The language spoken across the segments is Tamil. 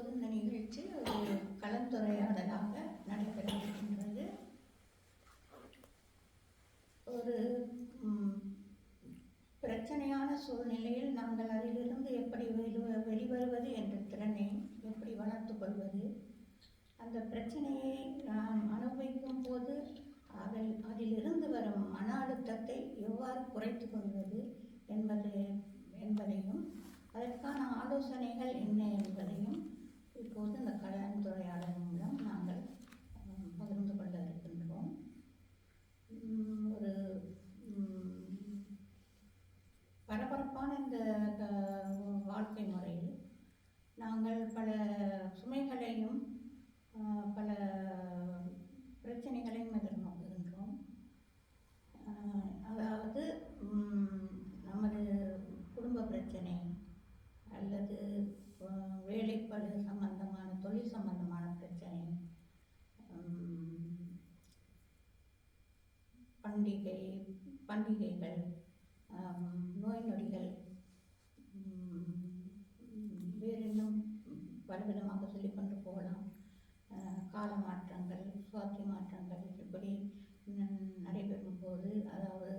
இப்போது இந்த நிகழ்ச்சி ஒரு கலந்துரையாடலாக நடைபெற இருக்கின்றது. ஒரு பிரச்சனையான சூழ்நிலையில் நாங்கள் அதிலிருந்து எப்படி வெளிவருவது என்ற திறனை எப்படி வளர்த்து கொள்வது, அந்த பிரச்சனையை நாம் அனுபவிக்கும் போது அதிலிருந்து வரும் மன அழுத்தத்தை எவ்வாறு குறைத்து கொள்வது என்பதையும் அதற்கான ஆலோசனைகள் என்ன என்பதையும் இப்போது இந்த கலந்துரையாடல் மூலம் நாங்கள் பகிர்ந்து கொள்ள இருக்கின்றோம். ஒரு பரபரப்பான இந்த வாழ்க்கை முறையில் நாங்கள் பல சுமைகளையும் பல பிரச்சனைகளையும் எதிர்நோக்குகின்றோம். அதாவது நமது குடும்ப பிரச்சனை அல்லது வேலைப்பளு சம்பந்தமான தொழில் சம்பந்தமான பிரச்சனை, பண்டிகைகள், நோய் நொடிகள், வேறு இன்னும் பலவிதமாக சொல்லிக்கொண்டு போகலாம். கால மாற்றங்கள், சுவாத்திய மாற்றங்கள் இப்படி நடைபெறும் போது, அதாவது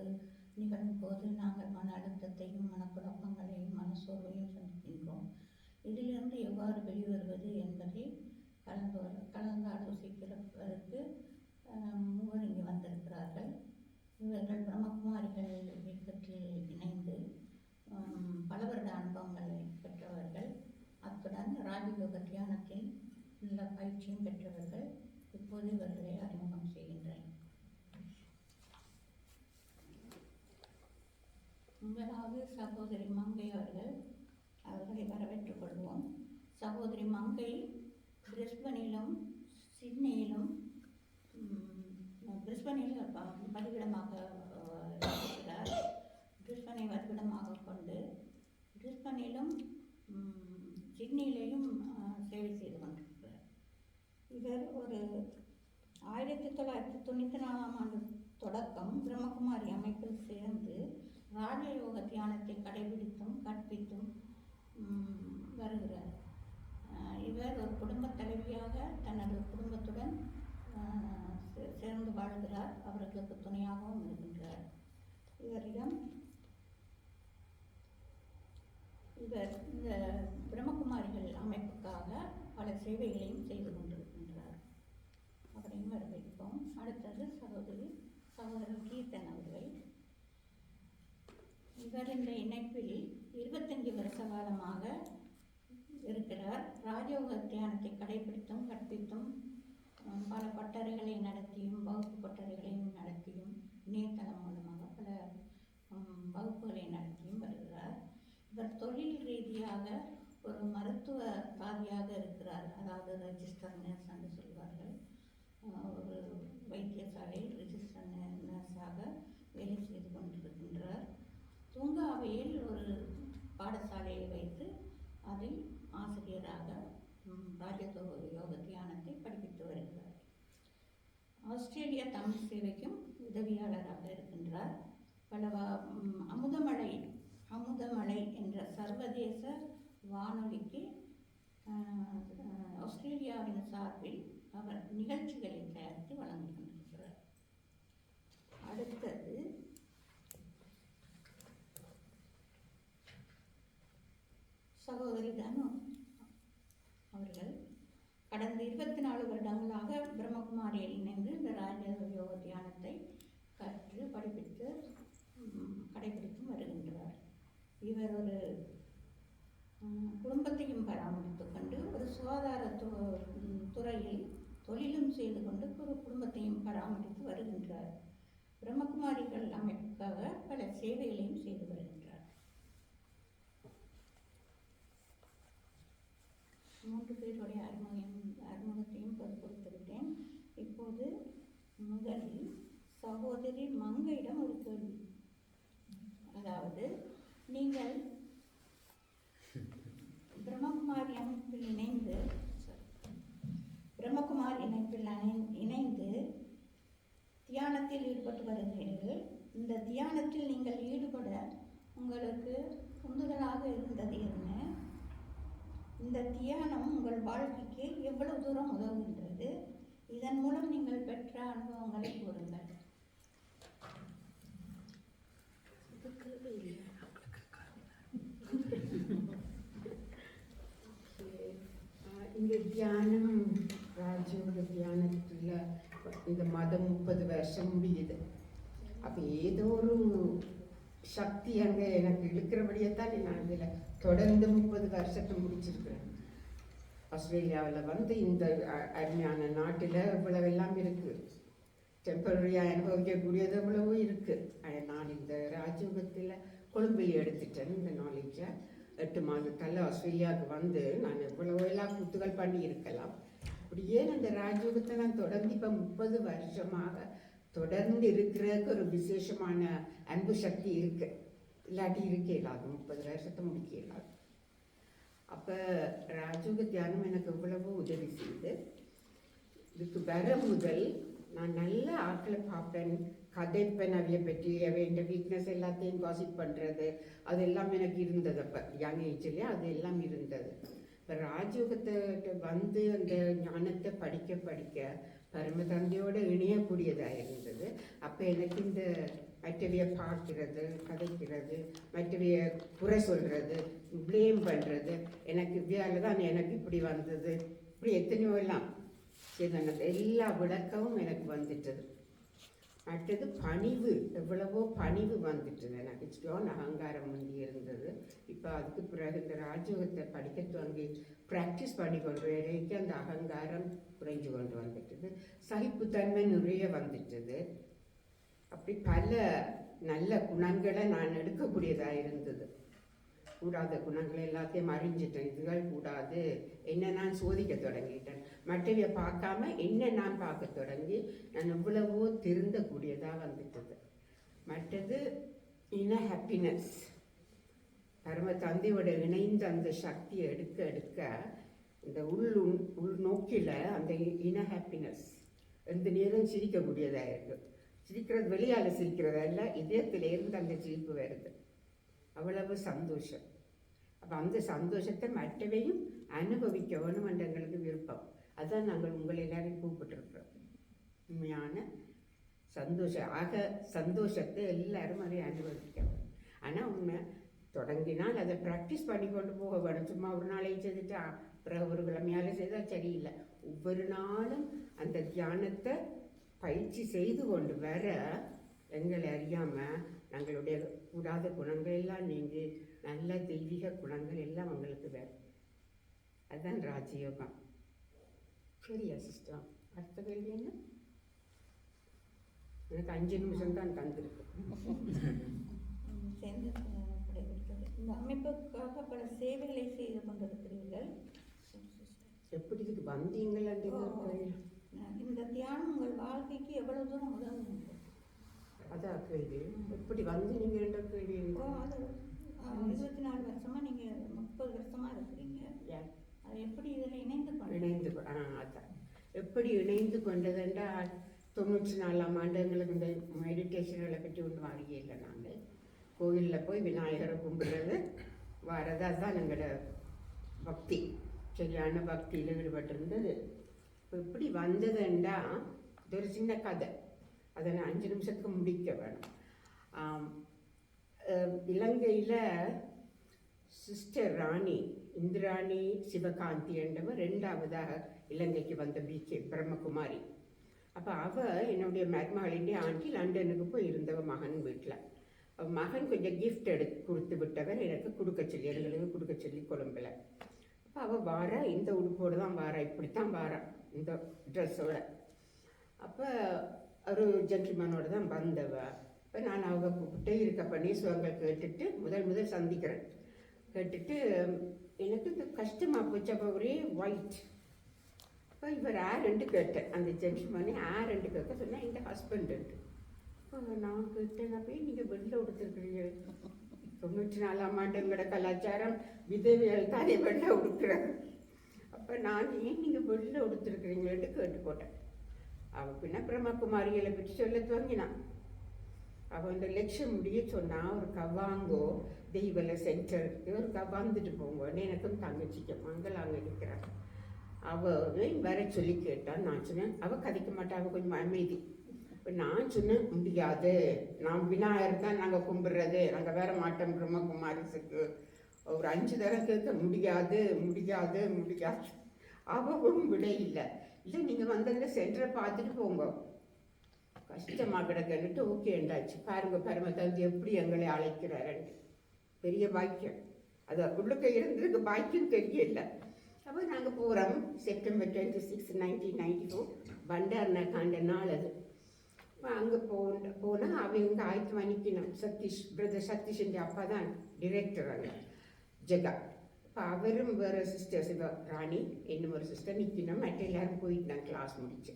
நிகழும் போது நாங்கள் மன அழுத்தத்தையும் மனக்குழப்பங்களையும் மனசோர்வையும் சந்திக்கின்றோம். இதிலிருந்து எவ்வாறு வெளிவருவது என்பதை கலந்து ஆலோசிக்கிறதற்கு மூவர் இங்கே வந்திருக்கிறார்கள். இவர்கள் பிரம்மகுமாரிகள் இயக்கத்தில் இணைந்து பல வருட அனுபவங்களை பெற்றவர்கள். அத்துடன் ராஜயோக தியானத்தில் நல்ல பயிற்சியும் பெற்றவர்கள். இப்போது இவர்களை அறிமுகம் செய்கின்றேன். முதலாவது சகோதரி மங்கை அவர்களை வரவேற்றுக் கொள்வோம். சகோதரி மங்கை பிரிஸ்பனிலும் சிட்னியிலும் பிரிஸ்பனில் வதிவிடமாக இருக்கிறார். பிரிஸ்பனை வதிவிடமாக கொண்டு பிரிஸ்பனிலும் சிட்னியிலேயும் சேவை செய்து கொண்டிருக்கிறார். இவர் ஒரு 1994ஆம் ஆண்டு தொடக்கம் பிரம்மகுமாரி அமைப்பில் சேர்ந்து ராஜயோக தியானத்தை கடைபிடித்தும் கற்பித்தும் வருகிறார். இவர் ஒரு குடும்ப தலைவியாக தனது குடும்பத்துடன் சேர்ந்து வாழ்கிறார். அவர்களுக்கு துணையாகவும் இருக்கின்றார். இவர் இந்த பிரம்மகுமாரிகள் அமைப்புக்காக பல சேவைகளையும் செய்து கொண்டிருக்கின்றார். அவரையும் வரவேற்போம். அடுத்தது சகோதரர் கீர்த்தன் அவர்கள். இவர் இந்த இணைப்பில் 25 வருஷ காலமாக இருக்கிறார். ராஜயோக தியானத்தை கடைபிடித்தும் கற்பித்தும் பல பட்டறைகளை நடத்தியும் வகுப்பு பட்டறைகளையும் நடத்தியும் இணையதளம் மூலமாக பல வகுப்புகளை நடத்தியும் வருகிறார். இவர் தொழில் ரீதியாக ஒரு மருத்துவ தாதியாக இருக்கிறார். அதாவது ரெஜிஸ்டர் நர்ஸ் என்று சொல்வார்கள். ஒரு வைத்தியசாலையில் ரெஜிஸ்டர் நர்ஸாக வேலை செய்து கொண்டிருக்கின்றார். தூங்காவையில் ஒரு பாடசாலையை வைத்து அதில் ஆசிரியராக ராஜயோக தியானத்தை படிப்பித்து வருகிறார். ஆஸ்திரேலிய தமிழ் சேவைக்கும் உதவியாளராக இருக்கின்றார். பல அமுதமலை என்ற சர்வதேச வானொலிக்கு ஆஸ்திரேலியாவின் சார்பில் அவர் நிகழ்ச்சிகளை தயாரித்து வழங்கி கொண்டிருக்கிறார். அடுத்தது சகோதரி தனு அவர்கள் கடந்த 24 வருடங்களாக பிரம்மகுமாரியில் இணைந்து இந்த ராஜயோக தியானத்தை கற்று படிப்பித்து கடைபிடித்தும் வருகின்றார். இவர் ஒரு குடும்பத்தையும் பராமரித்து கொண்டு ஒரு சுகாதார துறையில் தொழிலும் செய்து கொண்டு ஒரு குடும்பத்தையும் பராமரித்து வருகின்றார். பிரம்மகுமாரிகள் அமைப்புக்காக பல சேவைகளையும் செய்து வருகின்றார். 3 பேருடைய அறிமுகத்தையும் கொடுத்துவிட்டேன். இப்போது முதலில் சகோதரி மங்கையிடம் ஒரு கேள்வி. அதாவது, நீங்கள் பிரம்மகுமாரி அமைப்பில் இணைந்து தியானத்தில் ஈடுபட்டு வருகிறீர்கள். இந்த தியானத்தில் நீங்கள் ஈடுபட உங்களுக்கு உந்துதலாக இருந்தது என்ன? இந்த தியானம் உங்கள் வாழ்க்கைக்கு எவ்வளவு தூரம் உதவுகின்றது? இதன் மூலம் நீங்கள் பெற்ற அனுபவங்களை கூறுங்கள். இந்த தியானம் ராஜயோக தியானத்தில் இந்த மாதம் 30 வருஷம் முடியுது. அப்போ ஏதோ ஒரு சக்தி அங்கே எனக்கு இழுக்கிறபடியே தான் நான் இதில் தொடர்ந்து 30 வருஷத்தை முடிச்சிருக்கிறேன். ஆஸ்திரேலியாவில் வந்து இந்த அருமையான நாட்டில் இவ்வளவெல்லாம் இருக்குது, டெம்பரரியாக அனுபவிக்கக்கூடியது இவ்வளவு இருக்குது. நான் இந்த ராஜயோகத்தில் கொழும்பில் எடுத்துட்டேன் இந்த நாலேஜை. 8 மாதத்தால் ஆஸ்திரேலியாவுக்கு வந்து நான் இவ்வளவு எல்லாம் கூத்துகள் பண்ணி இருக்கலாம். அப்படியே அந்த ராஜயோகத்தை நான் தொடர்ந்து இப்போ 30 வருஷமாக தொடர்ந்து இருக்கிறதுக்கு ஒரு விசேஷமான அன்பு சக்தி இருக்கு. இல்லாட்டி இருக்க இல்லாது, 30 வருஷத்தை முடிக்க இல்லாது. அப்போ ராஜயோக தியானம் எனக்கு எவ்வளவோ உதவி செய்யுது. இதுக்கு வர முதல் நான் நல்ல ஆட்களை பார்ப்பேன், கதைப்பேன், அவையை பற்றி அவைய வீக்னஸ் எல்லாத்தையும் காசிப் பண்ணுறது அதெல்லாம் எனக்கு இருந்தது. அப்போ யங் ஏஜ்லேயே அது எல்லாம் இருந்தது. இப்போ ராஜயோகத்தை வந்து அந்த ஞானத்தை படிக்க படிக்க பரம தந்தையோடு இணையக்கூடியதாக இருந்தது. அப்போ எனக்கு இந்த மற்றவைய பார்க்கிறது, கதைக்கிறது, மற்றவைய குறை சொல்கிறது, ப்ளேம் பண்ணுறது, எனக்கு இவ்வியால தான் எனக்கு இப்படி வந்தது, இப்படி எத்தனையோ எல்லாம் எல்லா விளக்கமும் எனக்கு வந்துட்டது. அடுத்தது பணிவு, எவ்வளவோ பணிவு வந்துட்டது எனக்கு. ஸ்டோன் அகங்காரம் முந்தி இருந்தது. இப்போ அதுக்கு பிறகு இந்த ராஜயோகத்தை படிக்க துவங்கி ப்ராக்டிஸ் பண்ணி கொண்டு வரைக்கும் அந்த அகங்காரம் குறைஞ்சு கொண்டு வந்துட்டது. சகிப்புத்தன்மை நிறைய வந்துட்டது. அப்படி பல நல்ல குணங்களை நான் எடுக்கக்கூடியதாக இருந்தது. கூடாத குணங்களை எல்லாத்தையும் அறிஞ்சிட்டேன். இதுகள் கூடாது, என்ன நான் சோதிக்க தொடங்கிட்டேன். மற்றவையை பார்க்காம என்ன நான் பார்க்க தொடங்கி நான் எவ்வளவோ திருந்தக்கூடியதாக வந்துட்டது. மற்றது ஹாப்பினஸ், பரம தந்தையோட இணைந்த அந்த சக்தியை எடுக்க எடுக்க இந்த உள்நோக்கில் அந்த ஹாப்பினஸ் எந்த நேரம் சிரிக்கக்கூடியதாக இருக்கு. சிரிக்கிறது வெளியால் சிரிக்கிறதா இல்லை, இதயத்திலேருந்து அந்த சிரிப்பு வருது. அவ்வளவு சந்தோஷம். அப்போ அந்த சந்தோஷத்தை மற்றவையும் அனுபவிக்க வேணும் என்ற எங்களுக்கு விருப்பம். அதுதான் நாங்கள் உங்களை எல்லாரையும் கூப்பிட்டுருக்குறோம். உண்மையான சந்தோஷத்தை எல்லாரும் அதை அனுபவிக்க வேணும். ஆனால் உண்மை தொடங்கினால் அதை ப்ராக்டிஸ் பண்ணி கொண்டு போக வேணும். சும்மா ஒரு நாளையும் செய்துட்டு பிறகு ஒரு கிழமையால செய்தால் சரியில்லை. ஒவ்வொரு நாளும் அந்த தியானத்தை பயிற்சி செய்து கொண்டு வர எங்களை அறியாமல் எங்களுடைய கூடாத குணங்கள் எல்லாம் நீங்கி நல்ல தெய்வீக குணங்கள் எல்லாம் உங்களுக்கு வேறு. அதுதான் ராஜயோகம். சரியா சிஸ்டம்? அடுத்த கேள்வி என்ன? எனக்கு 5 நிமிஷம் தான் தந்திருக்கு. இந்த அமைப்புக்காக பல சேவைகளை செய்து கொண்டிருக்கிறீர்கள். எப்படி இதுக்கு வந்தீங்கள்? இந்த தியானம் உங்கள் வாழ்க்கைக்கு எவ்வளவு தூரம் உதவும்? அதான் கேள்வி. எப்படி வந்து நீங்கள் 2 கேள்வி? அது 24 வருஷமா நீங்கள் 30 வருஷமா இருக்கிறீங்க. அது எப்படி இதில் இணைந்து அதான் எப்படி இணைந்து கொண்டதுன்றால் 94ஆம் ஆண்டு எங்களுக்கு இந்த மெடிடேஷன்களை பற்றி ஒன்றும் அறியலை. நாங்கள் கோயிலில் போய் விநாயகரை கும்பிடுறது வரது, அதுதான் எங்களோட பக்தி. சரியான பக்தியில் ஈடுபட்டிருந்தது. இப்போ இப்படி வந்ததுண்டா இது ஒரு சின்ன கதை, அதை நான் 5 நிமிஷத்துக்கு முடிக்க வேணும். இலங்கையில் சிஸ்டர் ராணி இந்திராணி சிவகாந்தி என்றவர் 2ஆவதாக இலங்கைக்கு வந்த பிகே பிரம்மகுமாரி. அப்போ அவள் என்னுடைய மருமகளின் ஆண்டி லண்டனுக்கு போய் இருந்தவ மகன் வீட்டில். மகன் கொஞ்சம் கிஃப்ட் கொடுத்து விட்டவர் எனக்கு கொடுக்க சொல்லி, எங்களுக்கு கொடுக்க சொல்லி கொழும்பில். அப்போ அவள் வாரா, இந்த உடுப்போடு தான் வாரா, இப்படித்தான் வாரா இந்த ட்ரெஸ்ஸோட. அப்போ ஒரு ஜென்டில்மேனோட தான் வந்தவ. இப்போ நான் அவங்க கூப்பிட்டு இருக்க பண்ணி சுகங்கள் கேட்டுட்டு முதல் சந்திக்கிறேன். கேட்டுட்டு எனக்கு இந்த கஷ்டமாக போச்சு. அப்போ ஒரே ஒயிட். இப்போ இவர் யாருன்ட்டு கேட்டேன். அந்த ஜென்டில்மேனே யாருன்ட்டு கேட்க சொன்னால் எங்கள் ஹஸ்பண்டுன்ட்டு. இப்போ நான் கேட்டேன், அப்போ நீங்கள் வெளில உடுத்துருக்குறீங்க? 94ஆம் ஆண்டு எங்களோட கலாச்சாரம் விதவியல் தானே வெளில உடுக்குறாங்க. அப்போ நான் ஏன் நீங்கள் வெளில உடுத்துருக்குறீங்களேன்ட்டு கேட்டு போட்டேன். அவள் பின்ன பிரம்மகுமாரிகளை பற்றி சொல்ல துவங்கினான். அவன் அந்த லட்சம் முடிய சொன்னால் ஒரு கவாங்கோ தெய்வல சென்டருக்கு ஒரு வந்துட்டு போங்கன்னு எனக்கும் தங்கச்சிக்க மங்கள் அங்கே இருக்கிறான். அவன் வர சொல்லி கேட்டான். நான் சொன்னேன் அவள் கதைக்க மாட்டா, அவள் கொஞ்சம் அமைதி. இப்போ நான் சொன்னேன் முடியாது, நான் விநாயகர் தான் நாங்கள் கும்பிட்றது, நாங்கள் வேற மாட்டோம் பிரம்மகுமாரிசுக்கு. ஒரு 5 தடவை கேட்க முடியாது முடியாது முடியாது. அவவும் விட இல்லை. இல்லை நீங்கள் வந்து அந்த சென்டரை பார்த்துட்டு போங்க, கஷ்டமாக கிடக்குன்னுட்டு ஓகே என்றாச்சு. பாருங்க பரம தந்தி எப்படி எங்களை அழைக்கிறாருன்னு. பெரிய பாக்கியம். அது உள்ளுக்க இருந்ததுக்கு பாக்கியம் தெரியல. அப்போ நாங்கள் போகிறோம். செப்டம்பர் 26, 1994 பண்டார்னா காண்ட நாள் அது. அங்கே போனால் அவங்க ஆயத்து நிற்கணும். சதீஷ் பிரதர் சதீஷ் அப்பா தான் டிரெக்டர் அங்கே ஜெகா. இப்போ அவரும் வேறு சிஸ்டர்ஸ் இப்போ ராணி இன்னும் ஒரு சிஸ்டர் நிற்கணும். மற்ற எல்லாரும் போயிட்டு நான் கிளாஸ் முடிச்சு.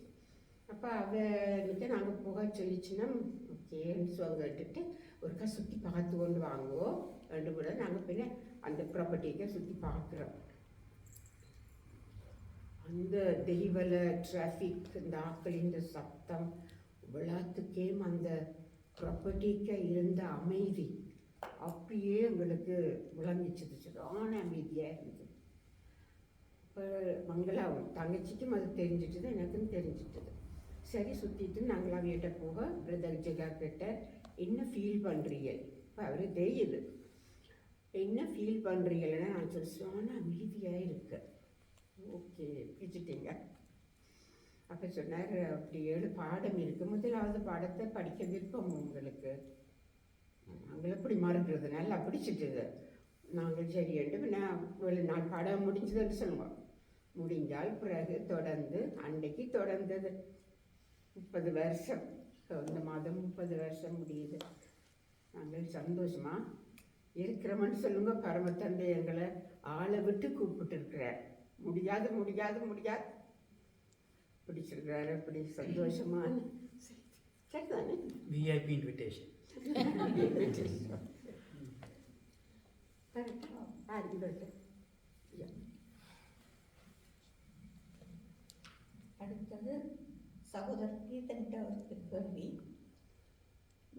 அப்போ அவர்கிட்ட நாங்கள் போக சொல்லிச்சுன்னா ஓகேன்னு கேட்டுட்டு ஒருக்கா சுற்றி பார்த்து கொண்டு வாங்குவோம். ரெண்டு கூட நாங்கள் பின்ன அந்த ப்ராப்பர்ட்டிக்கு சுற்றி பார்க்குறோம். அந்த தெய்வல டிராஃபிக், இந்த ஆக்களின் சத்தம், விழாத்துக்கே அந்த ப்ராப்பர்ட்டிக்கு இருந்த அமைதி அப்படியே எங்களுக்கு விளங்கிச்சது. சரியான அமைதியாக இருந்தது. இப்போ மங்களாவும் தங்கச்சிக்கும் அது தெரிஞ்சிட்டது, எனக்கும் தெரிஞ்சிட்டது. சரி சுற்றிட்டு நாங்கள் அவையிட்ட போக பிரதர் ஜெகா கிட்ட என்ன ஃபீல் பண்ணுறீங்க? இப்போ அவர் தெரியுது என்ன ஃபீல் பண்ணுறீங்கன்னா நான் சொல்லுவேன் அமைதியாக இருக்கு. ஓகே பிடிச்சிட்டிங்க. அப்போ சொன்னார் அப்படி 7 பாடம் இருக்குது, முதலாவது பாடத்தை படிக்க விருப்பம் உங்களுக்கு? நாங்கள் எப்படி மறுக்கிறது, நல்லா பிடிச்சிட்டுது. நாங்கள் சரி என்று நான் 4 பாடம் முடிஞ்சதுன்னு சொல்லுவோம். முடிஞ்சால் பிறகு தொடர்ந்து அன்னைக்கு தொடர்ந்தது 30 வருஷம். இந்த மாதம் 30 வருஷம் முடியுது. நாங்கள் சந்தோஷமாக இருக்கிறோம்னு சொல்லுங்க. பரமத்தந்தை எங்களை ஆளை விட்டு கூப்பிட்டு இருக்கிறார். முடியாது முடியாது முடியாது பிடிச்சிருக்கிறாரு. அப்படி சந்தோஷமான சரிதானே விஐபி இன்விடேஷன். அடுத்தது சகோதரர் கீர்த்தனிட்ட ஒரு கேள்வி.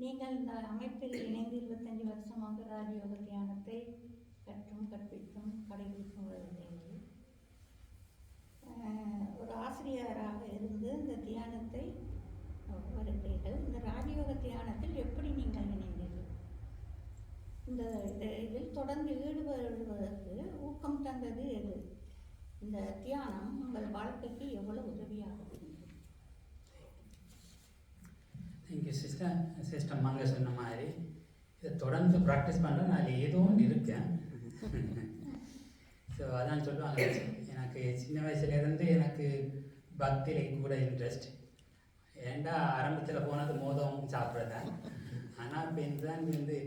நீங்கள் இந்த அமைப்பில் இணைந்து 25 வருஷமாக ராஜயோக தியானத்தை கற்றும் கற்பித்தும் கடைபிடிக்கும் வருகிறீர்கள். ஒரு ஆசிரியராக இருந்து இந்த தியானத்தை வருகிறீர்கள். இந்த ராஜயோக தியானத்தில் எப்படி நீங்கள் இணைந்தீர்கள்? இந்த இதில் தொடர்ந்து ஈடுபடுவதற்கு ஊக்கம் தந்தது எது? இந்த தியானம் உங்கள் வாழ்க்கைக்கு எவ்வளவு உதவியாக இருந்தது? இங்கே சிஸ்டம் அங்கே சொன்ன மாதிரி இதை தொடர்ந்து ப்ராக்டிஸ் பண்ணுறேன். நான் ஏதோ ஒன்று இருக்கேன். ஸோ அதான் சொல்லுவாங்க, எனக்கு சின்ன வயசுலேருந்து எனக்கு பக்தியில் கூட இன்ட்ரெஸ்ட். ஏன்டா ஆரம்பத்தில் போனது மோதம் சாப்பிட்றதான். ஆனால் இப்போ இதுதான் இருந்து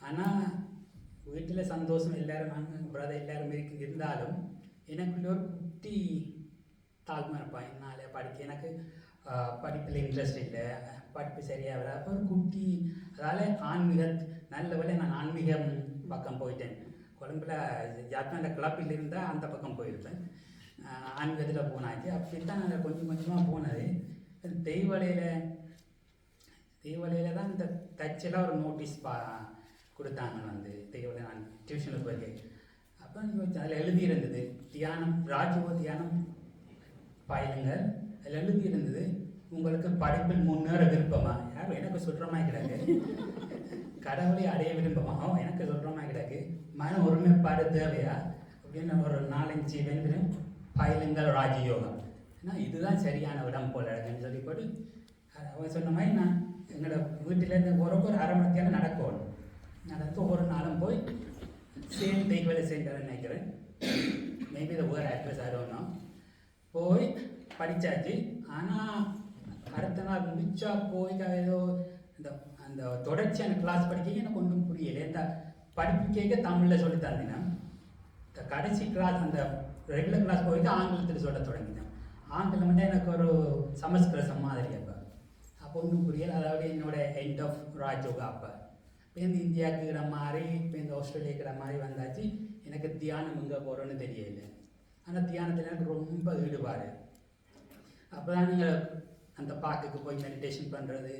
ஆனால் வீட்டில் சந்தோஷம் எல்லோரும் பிரதர் எல்லோரும் இருந்தாலும் எனக்குள்ள ஒரு குட்டி தாழ்மை இருப்பான். என்னால் படிக்க எனக்கு படிப்பில் இன்ட்ரெஸ்ட் இல்லை, படிப்பு சரியாக வர. அப்போ ஒரு குட்டி அதால் ஆன்மீக நல்ல வேலை நான் ஆன்மீகம் பக்கம் போயிட்டேன். கொழம்புல ஜாத்மாவில் கிளப்பில் இருந்தால் அந்த பக்கம் போயிருப்பேன். ஆன்மீகத்தில் போனாச்சு. அப்படி தான் நான் கொஞ்சம் கொஞ்சமாக போனது. தெய்வலையில் தான் இந்த தச்செல்லாம் ஒரு நோட்டீஸ் கொடுத்தாங்க. வந்து தெய்வலை நான் டியூஷனுக்கு போயிருக்கேன். அப்போ அதில் எழுதியிருந்தது தியானம், ராஜயோக தியானம் பயிலுங்கள். அதில் எழுதியிருந்தது உங்களுக்கு படிப்பில் முன்னேற விருப்பமா? யாரும் எனக்கு சொல்கிற மாதிரி கிடக்கு. கடவுளை அடைய விருப்பமா? எனக்கு சொல்கிற மாதிரி கிடக்கு. மன ஒருமைப்பாடு தேவையா அப்படின்னு ஒரு 4-5 வென்றும் பயிலுங்கள் ராஜயோகம். ஏன்னா இதுதான் சரியான இடம் போல இருக்குன்னு சொல்லி போட்டு அவங்க சொன்ன மாதிரி நான் எங்களோட வீட்டிலேருந்து ஒரு 1/2 மணி நேரம் நடக்கணும். நடந்து ஒவ்வொரு நாளும் போய் சேம் தெய்வலை சென்டர்னு நினைக்கிறேன். மேபி இதை வேறு அட்ரஸ் ஆகணும். போய் படித்தாச்சு. ஆனால் அடுத்த நாள் முடிச்சா போய் ஏதோ அந்த தொடர்ச்சியான கிளாஸ் படிக்க எனக்கு ஒன்றும் புரியலை. இந்த படிப்பு கேட்க தமிழில் சொல்லி தந்தேன். இந்த கடைசி கிளாஸ் அந்த ரெகுலர் கிளாஸ் போயிட்டு ஆங்கிலத்தில் சொல்ல தொடங்கினேன். ஆங்கிலம் மட்டும் எனக்கு ஒரு சமஸ்கிருதம் மாதிரி. அப்போ ஒன்றும் புரியலை. அதாவது என்னோட எண்ட் ஆஃப் ராஜயோகா. அப்போ இப்போ இந்த இந்தியாவுக்கு இருக்கிற மாதிரி இப்போ இந்த ஆஸ்திரேலியா இருக்கிற மாதிரி வந்தாச்சு. எனக்கு தியானம் எங்கே போகிறோன்னு தெரியலை. ஆனால் தியானத்தில் எனக்கு ரொம்ப ஈடுபாடு. அப்போ தான் நீங்கள் அந்த பார்க்குக்கு போய் மெடிடேஷன் பண்ணுறது,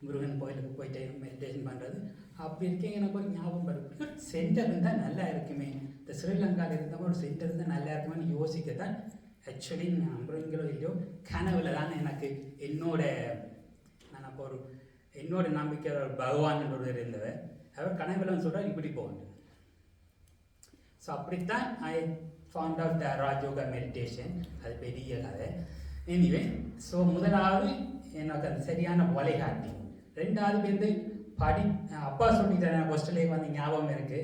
முருகன் கோயிலுக்கு போயிட்டு மெடிடேஷன் பண்ணுறது. அப்படி இருக்கேன் எனக்கு ஒரு ஞாபகம் வருது, சென்டர் இருந்தால் நல்லா இருக்குமே, இந்த ஸ்ரீலங்காவில் இருந்தவங்க ஒரு சென்டர் இருந்தால் நல்லா இருக்குமேன்னு யோசிக்கத்தான் ஆக்சுவலி நம்புறீங்களோ இல்லையோ கனவுல தான் எனக்கு நான் அப்போ என்னோட நம்பிக்கை பகவான் ஒருவர் இருந்தவர், அவர் கனவுல சொல்கிறார் இப்படி போகணும். ஸோ அப்படித்தான் I found out the Raja Yoga meditation. அது பெரிய கதை. எனிவே, ஸோ முதலாவது எனக்கு அது சரியான வழிகாட்டி. ரெண்டாவது வந்து அப்பா சொல்லிட்டு ஹாஸ்டலுக்கு வந்து ஞாபகம் இருக்குது,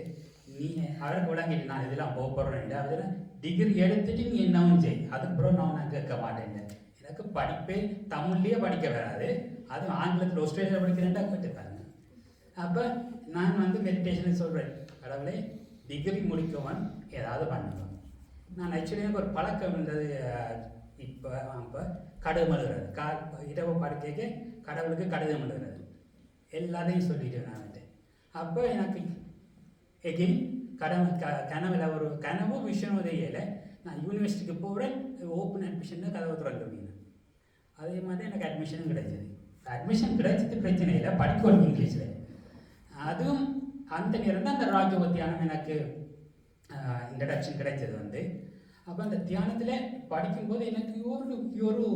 நீ அவருக்கு விளங்கிட்டு நான் இதெல்லாம் போக போகிறேன், அதில் டிகிரி எடுத்துட்டு நீ என்னவும் செய், அதுக்கப்புறம் நான் கேட்க மாட்டேன். எனக்கு படிப்பே தமிழ்லேயே படிக்க வராது, அதுவும் ஆங்கிலத்தில் ஆஸ்திரேலியாவில் படிக்கிறேன்டா கேட்டுப்பாருங்க. அப்போ நான் வந்து மெடிடேஷன் சொல்கிறேன், கடவுளே டிகிரி முடிக்கவன் ஏதாவது பண்ணுவேன். நான் ஆக்சுவலி எனக்கு ஒரு பழக்கம் இருந்தது, இப்போ கடிதம் எழுதுறது, இரவு படுக்கைக்கு கடவுளுக்கு கடிதம் எழுதுறது எல்லாத்தையும் சொல்லிட்டு நான் வந்து. அப்போ எனக்கு எகெயின் கனவுல ஒரு கனவு விஷயம் உதவியில் நான் யூனிவர்சிட்டிக்கு போகிறேன், ஓப்பன் அட்மிஷன் கதவை திறந்துருவீங்க. அதே மாதிரி எனக்கு அட்மிஷனும் கிடைச்சது. அட்மிஷன் கிடைச்சது பிரச்சனை இல்லை, படிக்கணும் இங்கிலீஷில். அதுவும் அந்த நேரம் தான் அந்த ராஜயோக தியானம் எனக்கு இன்ட்ரடக்ஷன் கிடைச்சது வந்து. அப்போ அந்த தியானத்தில் படிக்கும்போது எனக்கு ஒரு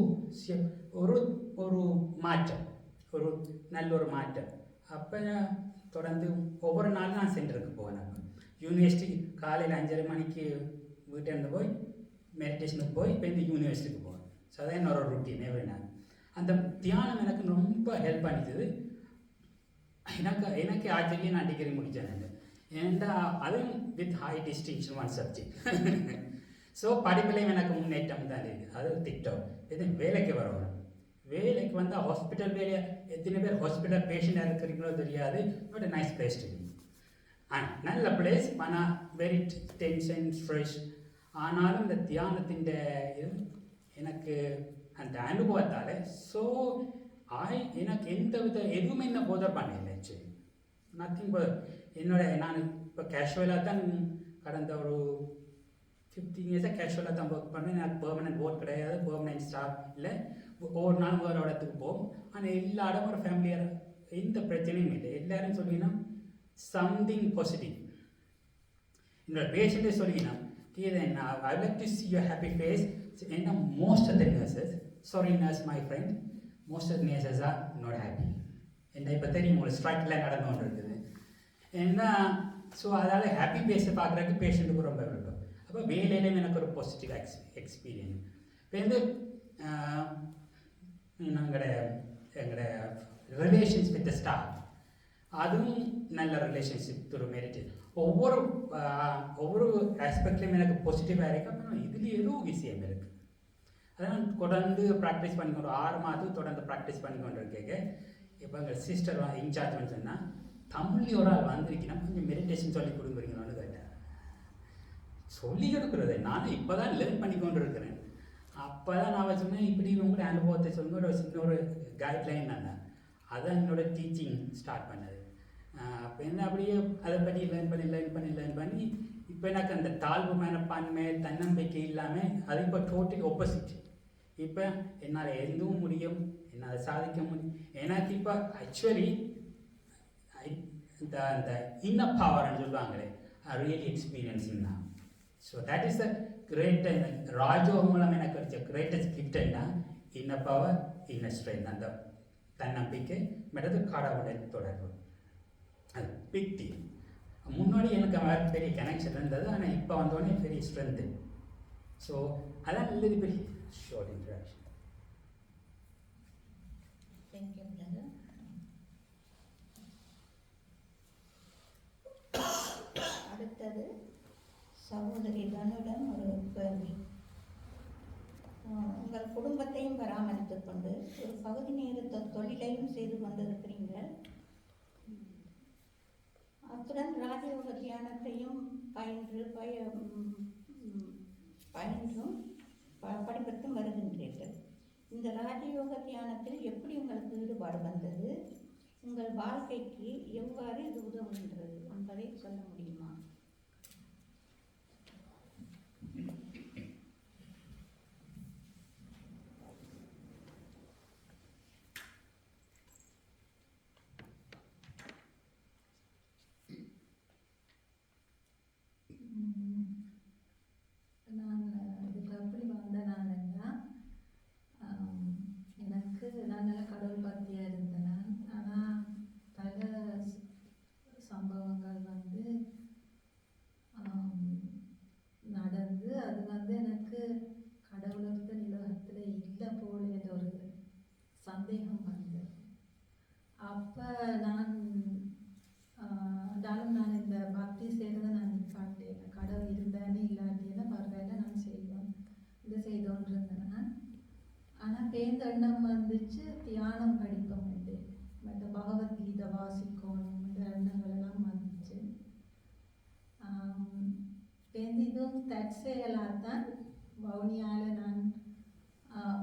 ஒரு ஒரு மாற்றம், ஒரு நல்ல ஒரு மாற்றம். அப்போ தொடர்ந்து ஒவ்வொரு நாளும் நான் சென்டருக்கு போவேன். யூனிவர்சிட்டி காலையில் 5:30 மணிக்கு வீட்டிலேருந்து போய் மெடிடேஷனுக்கு போய் இப்போ இந்த யூனிவர்சிட்டிக்கு போவேன். ஸோ அதான் என்னோட ரொட்டீன் எவ்ரி நாள். அந்த தியானம் எனக்கு ரொம்ப ஹெல்ப் பண்ணிச்சது. எனக்கு ஆச்சரியம், நான் டிகிரி முடித்தேன். ஏன்டா அதுவும் with high distinction one subject. So படிப்பிலையும் எனக்கு முன்னேற்றம் தான் இருக்குது. அது திட்டம். இது வேலைக்கு வரணும். வேலைக்கு வந்தால் ஹாஸ்பிட்டல் வேலையை எத்தனை பேர் ஹாஸ்பிட்டல் பேஷண்டாக இருக்கிறீங்களோ தெரியாது. But nice place to be. நல்ல பிளேஸ், ஆனால் வெரி டென்ஷன் ஸ்ட்ரெஸ். ஆனாலும் இந்த தியானத்தின் இது எனக்கு அந்த அனுபவத்தால் ஸோ எனக்கு எந்த வித எதுவுமே என்ன போதர் பண்ணல. ஆக்சுவலி நத்திங் நான் இப்போ கேஷுவலாக தான் கடந்த ஒரு 15 இயர்ஸாக கேஷுவலாக தான் ஒர்க் பண்ணேன். எனக்கு பெர்மனன்ட் ஒர்க் கிடையாது, பெர்மனன்ட் ஸ்டாஃப் இல்லை. ஒவ்வொரு நாளும் வேறு இடத்துக்கு போகும். ஆனால் எல்லா இடம் ஒரு ஃபேமிலியாக எந்த பிரச்சனையும் இல்லை. எல்லாரும் சொல்லிங்கன்னா சம்திங் பாசிட்டிவ். என்னோட பேஷண்ட்டே சொல்லிங்கன்னா I like to see your happy face. ஏன்னா most of the nurses, sorry nurse my friend, most of nurses are not happy. என்ன இப்போ தெரியும் உங்களுக்கு ஸ்ட்ரைக்கில் நடந்து கொண்டு இருக்குது. ஏன்னா ஸோ அதால் ஹாப்பி ஃபேஸை பார்க்குறதுக்கு பேஷண்ட்டுக்கு ரொம்ப விருப்பம். அப்போ வேலையிலேயும் எனக்கு ஒரு பாசிட்டிவ் எக்ஸ்பீரியன்ஸ். இப்போ வந்து எங்களோட ரிலேஷன்ஸ் வித் த ஸ்டாஃப், அதுவும் நல்ல ரிலேஷன்ஷிப் த்ரூ மெடிடேஷன். ஒவ்வொரு ஆஸ்பெக்ட்லையும் எனக்கு பாசிட்டிவாக இருக்குது. அப்புறம் இதில் ஏதோ விஷயம் இருக்குது. அதனால் தொடர்ந்து ப்ராக்டிஸ் பண்ணிக்கொண்டு 6 மாதத்துக்கு தொடர்ந்து ப்ராக்டிஸ் பண்ணிக்கொண்டு இருக்கேன். இப்போ எங்கள் சிஸ்டர் இன்சார்ஜ் சொன்னால், தமிழ் ஒரு ஆள் வந்திருக்கீங்கன்னா கொஞ்சம் மெடிடேஷன் சொல்லி கொடுக்குறீங்களான்னு கேட்டேன். சொல்லி கொடுக்குறது நானும் இப்போ தான் லேர்ன் பண்ணிக்கொண்டு இருக்கிறேன். அப்போ தான் நான் சொன்னேன், இப்படி உங்களோட அனுபவத்தை சொல்லுங்க, ஒரு சின்ன ஒரு கைட்லைன் நான் அதான் என்னோட டீச்சிங் ஸ்டார்ட் பண்ணது. அப்போ என்ன அப்படியே அதை பற்றி லேர்ன் பண்ணி இப்போ எனக்கு அந்த தாழ்வு மனப்பான்மை தன்னம்பிக்கை இல்லாமல் அது இப்போ டோட்டல் ஆப்போசிட். இப்போ என்னால் எதுவும் முடியும், என்னால் சாதிக்க முடியும். எனக்கு இப்போ ஆக்சுவலி அந்த இன்னர் பவர்னு சொல்லுவாங்களே, ரியலி எக்ஸ்பீரியன்ஸிங் தான். So that is the great ராஜயோகம் மூலம் எனக்கு கிடைச்ச கிரேட்டஸ்ட் கிஃப்ட்னா இன்னர் பவர், இன்னர் ஸ்ட்ரென்த். அந்த தன்னம்பிக்கை மற்றது கடவுளுடன் தொடர்பு, அது பிக் டீம். முன்னாடி எனக்கு வேறு பெரிய கனெக்ஷன் இருந்தது, ஆனால் இப்போ வந்தோடனே பெரிய ஸ்ட்ரென்த்து. ஸோ அதான் நல்லது பெரிய ஷார்ட் இன்ட்ராக்ஷன். Thank you brother. அடுத்தது சகோதரி தனுடன் ஒரு கேள்வி. உங்கள் குடும்பத்தையும் பராமரித்துக் கொண்டு ஒரு பகுதி நேர தொழிலையும் செய்து கொண்டிருக்கிறீர்கள். அத்துடன் ராஜயோக தியானத்தையும் பயின்றும் படிப்பத்தும் வருகின்றீர்கள். இந்த ராஜயோக தியானத்தில் எப்படி உங்களுக்கு ஈடுபாடு வந்தது? உங்கள் வாழ்க்கைக்கு எவ்வாறு இது உதவுகின்றது என்பதை சொல்ல முடியுமா? நல்ல கடவுள் பக்தியாக இருந்தேன் நான். ஆனால் பல சம்பவங்கள் வந்து நடந்து அது வந்து எனக்கு கடவுள் ஒருத்தர் உலகத்தில் இல்லை போல என்ற ஒரு சந்தேகம் வந்தது. அப்போ நான் இந்த பக்தி செய்கிறத நான் நிப்பாட்டேன். கடவுள் இருந்தானே இல்லாட்டியெல்லாம் பரவாயில்ல, நான் செய்வேன், இதை செய்தோன்னு இருந்தேன். ஆனால் பேந்த எண்ணம் வந்துச்சு, தியானம் படிப்போம் உண்டு, மற்ற பகவத்கீதை வாசிக்கணும், இந்த எண்ணங்கள் எல்லாம் வந்துச்சு. பேருந்து இதுவும் தற்செயலாகத்தான் வவுனியால் நான்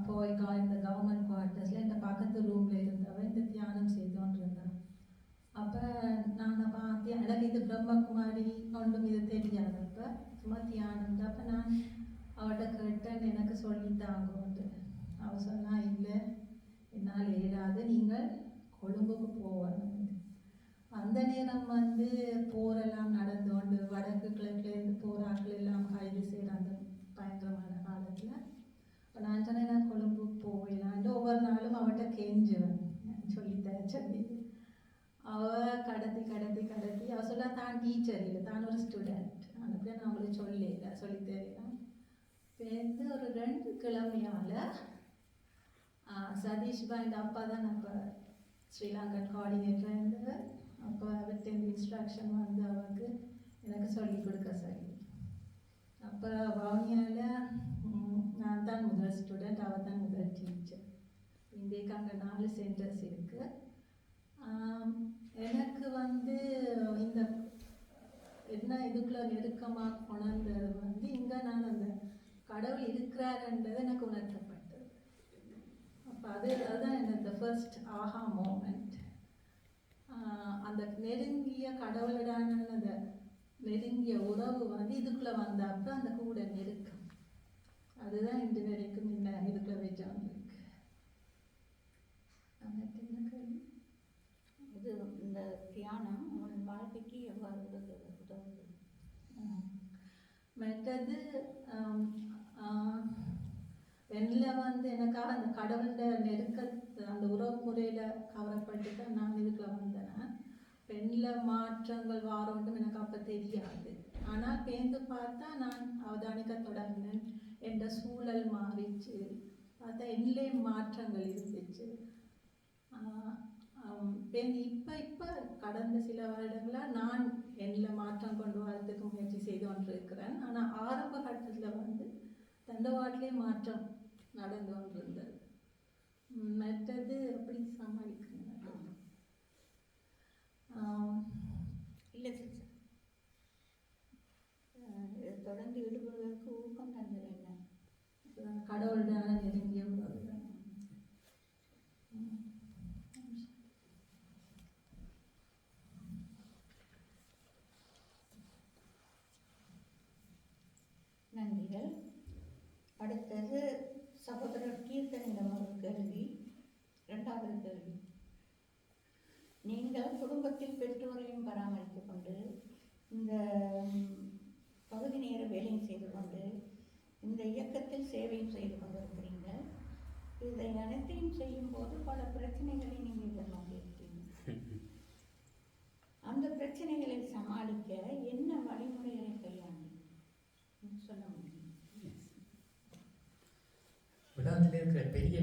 போய் இந்த கவர்மெண்ட் குவார்ட்டர்ஸில் இந்த பக்கத்து ரூமில் இருந்தவன் இந்த தியானம் செய்தோன்னு இருந்தான். அப்போ நான் பார்த்தேன், எனக்கு இது பிரம்மகுமாரி ஒன்றும் இது தெரியாதப்ப சும்மா தியானம். அப்போ நான் அவட்ட கேட்டேன், எனக்கு சொல்லித்தாங்கோண்டு. அவள் சொன்னா, இல்லை என்னால் இயலாது, நீங்கள் கொழும்புக்கு போகணும். அந்த நேரம் வந்து போரெல்லாம் நடந்து கொண்டு வடக்கு கிழக்குலேருந்து போராக்கள் எல்லாம் கைது செய்கிற அந்த பயங்கரமான காலத்தில் நான் சொன்னேன், நான் கொழும்புக்கு போயிடலான்ட்டு ஒவ்வொரு நாளும் அவட்ட கெஞ்சுவேன், சொல்லித்தர சொல்லி. அவள் கடத்தி அவள் சொல்ல, தான் டீச்சர் இல்லை, தான் ஒரு ஸ்டூடெண்ட், அதுக்கு நான் அவளுக்கு சொல்லித்தரலாம். சேர்ந்து ஒரு 2 கிழமையால் சதீஷ் பாய் அப்பா தான் நம்ம ஸ்ரீலங்கன் கோஆர்டினேட்டராக இருந்தவர். அப்போ அவர்கிட்ட இன்ஸ்ட்ரக்ஷன் வந்து அவருக்கு எனக்கு சொல்லிக் கொடுக்க சொல்லி. அப்போ வவுனியாவில் நான் தான் முதல் ஸ்டூடெண்ட், அவள் தான் முதல் டீச்சர். இன்றைக்கு அங்கே 4 சென்டர்ஸ் இருக்குது. எனக்கு வந்து இந்த என்ன இதுக்குள்ளே நெருக்கமாக கொண்டாந்தது வந்து இங்கே நான் அந்த கடவுள் இருக்கிறாருன்றது எனக்கு உணர்த்தப்பட்டது. அப்போ அதுதான் எனக்கு ஃபர்ஸ்ட் ஆஹா மோமெண்ட். அந்த நெருங்கிய கடவுளுடான அந்த நெருங்கிய உறவு வந்து இதுக்குள்ளே வந்த அப்புறம் அந்த கூட நெருக்கம், அதுதான் இன்று வரைக்கும் என்ன இதுக்குள்ளே வச்சாங்க இருக்கு. இது இந்த தியானம் உங்கள் வாழ்க்கைக்கு எவ்வாறு உதவுது? மற்றது என்னில் வந்து எனக்காக அந்த கடவுளோட நெருக்கத்தை அந்த உறவு முறையில் கவரப்பட்டு தான் நான் இதுக்குள்ள வந்தேன். பெண்ணில் மாற்றங்கள் வாரோண்டும் எனக்கு அப்போ தெரியாது. ஆனால் பேந்து பார்த்தா நான் அவதானிக்க தொடங்கினேன். என்ற சூழல் மாறிச்சு, பார்த்தா என்னிலே மாற்றங்கள் இருந்துச்சு. இப்போ கடந்த சில வருடங்களாக நான் என்னில் மாற்றம் கொண்டு வரதுக்கு முயற்சி செய்து கொண்டிருக்கிறேன். ஆனால் ஆரம்ப கட்டத்தில் வந்து தண்டவாட்டிலே மாற்றம் நடந்து கொண்டிருந்தது. மற்றது அப்படி சமாளிக்கணும் இல்லை தொடர்ந்து ஈடுபடுவதற்கு ஊக்கம் தந்தது என்ன? கடவுளோட நெருங்கிய உறவு தான். நன்றிகள். அடுத்தது சகோதரர் கீர்த்தனிடம் ஒரு கேள்வி. 2வது கேள்வி, நீங்கள் குடும்பத்தில் பெற்றோரையும் பராமரித்து கொண்டு இந்த பகுதி நேர வேலையும் செய்து கொண்டு இந்த இயக்கத்தில் சேவையும் செய்து கொண்டிருக்கிறீங்க. இதை அனைத்தையும் செய்யும் போது பல பிரச்சனைகளை நீங்கள் எதிர்நோக்கியிருக்கீங்க. அந்த பிரச்சனைகளை சமாளிக்க என்ன வழிமுறைகளை கையாண்டு சொல்ல முடியும்? உலகத்தில் இருக்கிற பெரிய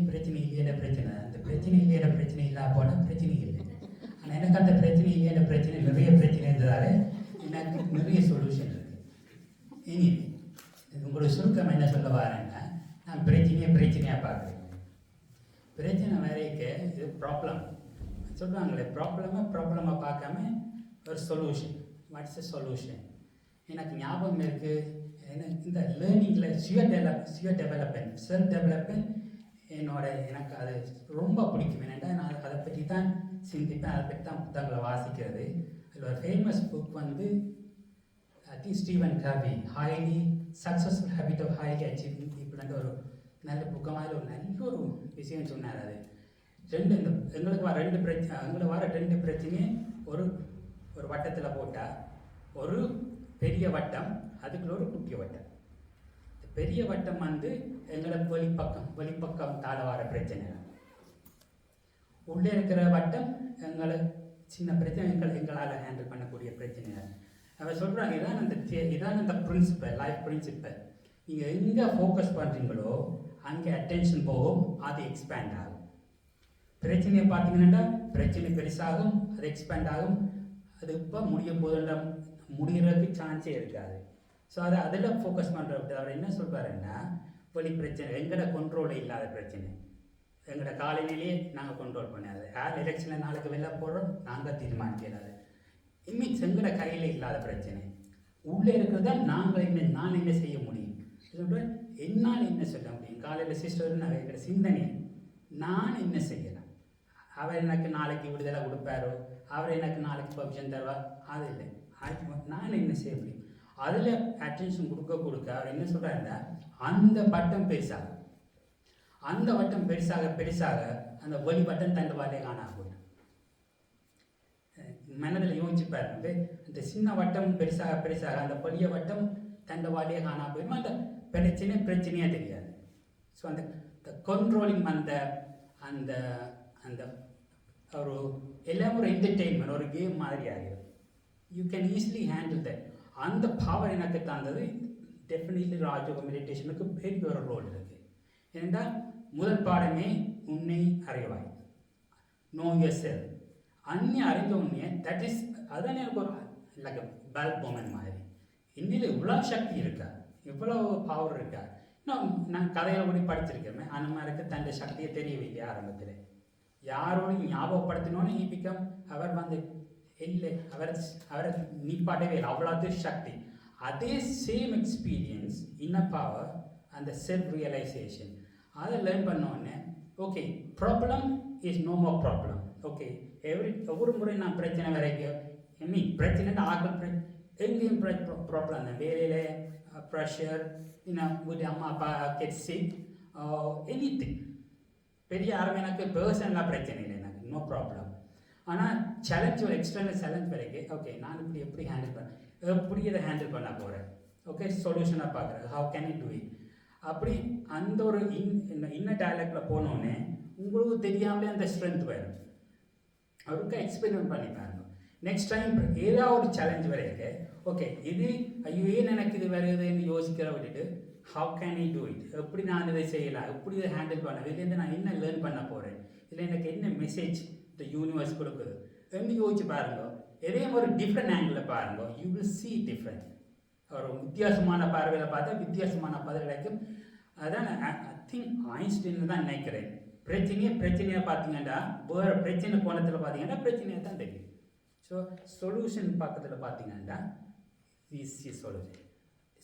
பிரச்சனை இல்லையான பிரச்சனை. அந்த பிரச்சனை இல்லையான பிரச்சனை இல்லாம போனால் பிரச்சனை இல்லை. ஆனால் எனக்கு அந்த பிரச்சனை இல்லையான பிரச்சனை நிறைய பிரச்சனை இருந்ததால எனக்கு நிறைய சொல்யூஷன் இருக்கு. இனி உங்களுக்கு சுருக்கம் என்ன சொல்ல வரேன்னா, நான் பிரச்சனையாக பார்க்குறேன். பிரச்சனை வரைக்க இது ப்ராப்ளம் சொல்லுவாங்களே, ப்ராப்ளமாக பார்க்காம ஒரு சொல்யூஷன். What's a solution? எனக்கு ஞாபகம் இருக்குது, எனக்கு இந்த லேர்னிங்கில் சுய டெவலப்மெண்ட் செல்ஃப் டெவலப்மெண்ட் எனக்கு அது ரொம்ப பிடிக்கும். ஏன்னா நான் அதை பற்றி தான் சிந்திப்பேன், அதை பற்றி தான் புத்தகங்களை வாசிக்கிறது. அதில் ஒரு ஃபேமஸ் புக் வந்து Stephen Covey, highly successful habit of highly achieving பீப்புள்ன்ற ஒரு நல்ல புக்கு மாதிரி ஒரு நல்ல ஒரு விஷயம் சொன்னார். அது எங்களுக்கு வர ரெண்டு பிரச்சனையும் ஒரு வட்டத்தில் போட்டால், ஒரு பெரிய வட்டம், அதுக்குள்ள ஒரு குட்டிய வட்டம். பெரிய வட்டம் வந்து எங்களுக்கு வெளிப்பக்கம் தாழ வர பிரச்சனை. உள்ளே இருக்கிற வட்டம் எங்களை சின்ன பிரச்சனை எங்களால் ஹேண்டில் பண்ணக்கூடிய பிரச்சனைகள். அவர் சொல்கிறாங்க இதான் இந்த பிரின்சிபல், லைஃப் பிரின்சிபல். நீங்கள் எங்கே ஃபோக்கஸ் பண்ணுறீங்களோ அங்கே அட்டென்ஷன் போகும், அது எக்ஸ்பேண்ட் ஆகும். பிரச்சனையை பார்த்தீங்கன்னா பிரச்சனை பெருசாகும், அது எக்ஸ்பேண்ட் ஆகும். அது இப்போ முடிகிறதுக்கு சான்ஸே இருக்காது. ஸோ அதில் ஃபோக்கஸ் பண்ணுறது. அவர் என்ன சொல்கிறாருன்னா, வெளி பிரச்சனை எங்களோட கண்ட்ரோலில் இல்லாத பிரச்சனை எங்களோட காலையிலேயே நாங்கள் கண்ட்ரோல் பண்ணாது. எலெக்ஷனில் நாளைக்கு வெளில போடுறோம், நாங்கள் தீர்மானிக்கிறாரு. இமீன்ஸ் எங்களோட கையில் இல்லாத பிரச்சனை உள்ளே இருக்கிறதா நான் என்ன செய்ய முடியும், என்னால் என்ன சொல்ல முடியும். காலையில் சிஸ்டர் நான் எங்களோட சிந்தனை நான் என்ன செய்யலாம். அவர் எனக்கு நாளைக்கு விடுதலை கொடுப்பாரோ, அவர் எனக்கு நாளைக்கு பர்மிஷன் தருவார், அது இல்லை. நான் என்ன செய்ய முடியும். அதில் அட்டென்ஷன் கொடுக்க அவர் என்ன சொல்கிறாருன்னா, அந்த பட்டம் பெருசாகும். அந்த வட்டம் பெருசாக அந்த ஒளி வட்டம் தண்டு வாழையை காணாகும். மனதில் யோசிச்சு பாருங்க, அந்த சின்ன வட்டம் பெருசாக அந்த பெரிய வட்டம் தண்டு வாழையை காணா போயிடும். அந்த பிரச்சனையாக தெரியாது. ஸோ அந்த கண்ட்ரோலிங் அந்த அந்த அந்த ஒரு எல்லாம் ஒரு என்டர்டெயின்மெண்ட், ஒரு கேம் மாதிரி ஆகிடும். You can easily handle that. அந்த பவர் எனக்கு தந்தது டெஃபினெட்லி ராஜயோக மெடிடேஷனுக்கு பெரிய ஒரு ரோல் இருக்குது. ஏனென்றால் முதல் பாடமே உன்னை அறிவாய், நோ யுவர் செல்ஃப். அன்னை அறிஞ்ச உன்னைய தட் இஸ் அதுதான் எனக்கு ஒரு லைக் பல்ப் மொமெண்ட் மாதிரி. இன்னில் இவ்வளோ சக்தி இருக்கா, இவ்வளோ பவர் இருக்கா. நான் கதையில் கூட படிச்சிருக்கேன். அந்த மாதிரிக்கு தன்னுடைய சக்தியை தெரிய வைக்க ஆரம்பத்தில் யாரோடையும் ஞாபகப்படுத்தினோன்னு ஈபிக்கம் அவர் இல்லை, அவரை நீப்பாட்டவே இல்லை. அவ்வளோது சக்தி. அதே சேம் எக்ஸ்பீரியன்ஸ், இன்னர் பவர், அந்த செல்ஃப் ரியலைசேஷன் அதை லேர்ன் பண்ணோடனே okay problem is no more problem. Okay ஒவ்வொரு முறை நான் பிரச்சனை வரைக்கும் பிரச்சனை ஆக்கள் எங்கேயும் ப்ராப்ளம் தான். வேலையில் ப்ரெஷர், வீட்டு அம்மா அப்பா கெட் சிக், எனிதிங். பெரிய யாரும் எனக்கு பர்சனலாக பிரச்சனை இல்லை, எனக்கு நோ ப்ராப்ளம். ஆனால் சேலஞ்ச், ஒரு எக்ஸ்டர்னல் சேலஞ்ச் வரைக்கும் ஓகே நான் எப்படி இதை ஹேண்டில் பண்ண போகிறேன். ஓகே சொல்யூஷனாக பார்க்குறேன், how can you do it. அப்படி அந்த ஒரு இன்னர் டயலாக்ல போனோடனே உங்களுக்கு தெரியாமலே அந்த ஸ்ட்ரென்த் வரும். அவருக்கு எக்ஸ்பெரிமெண்ட் பண்ணி பாருங்க. நெக்ஸ்ட் டைம் ஏதாவது ஒரு சேலஞ்ச் வரையிருக்கு, ஓகே இது ஐயோ ஏன் எனக்கு இது வருதுன்னு யோசிக்கிற விட்டுட்டு how can you do it, எப்படி நான் இதை செய்யலாம், எப்படி இதை ஹேண்டில் பண்ண, இதுலேருந்து நான் என்ன லேர்ன் பண்ண போகிறேன், இதில் எனக்கு என்ன மெசேஜ் இந்த யூனிவர்ஸ் கொடுக்குது என்று யோசிச்சு பாருங்க. எதையும் ஒரு டிஃப்ரெண்ட் ஆங்கிளில் பாருங்க, யூ வில் சி டிஃப்ரெண்ட். ஒரு வித்தியாசமான பார்வையில் பார்த்தா வித்தியாசமான பதில் கிடைக்கும். அதான் ஐ திங்க் ஐன்ஸ்டீன் தான் நினைக்கிறேன். பிரச்சனையை பார்த்தீங்கன்னா வேறு பிரச்சனை கோணத்தில் பார்த்தீங்கன்னா பிரச்சனையை தான் தெரியும். ஸோ சொல்யூஷன் பக்கத்தில் பார்த்தீங்கன்னா ஈஸி சொல்யூஷன்.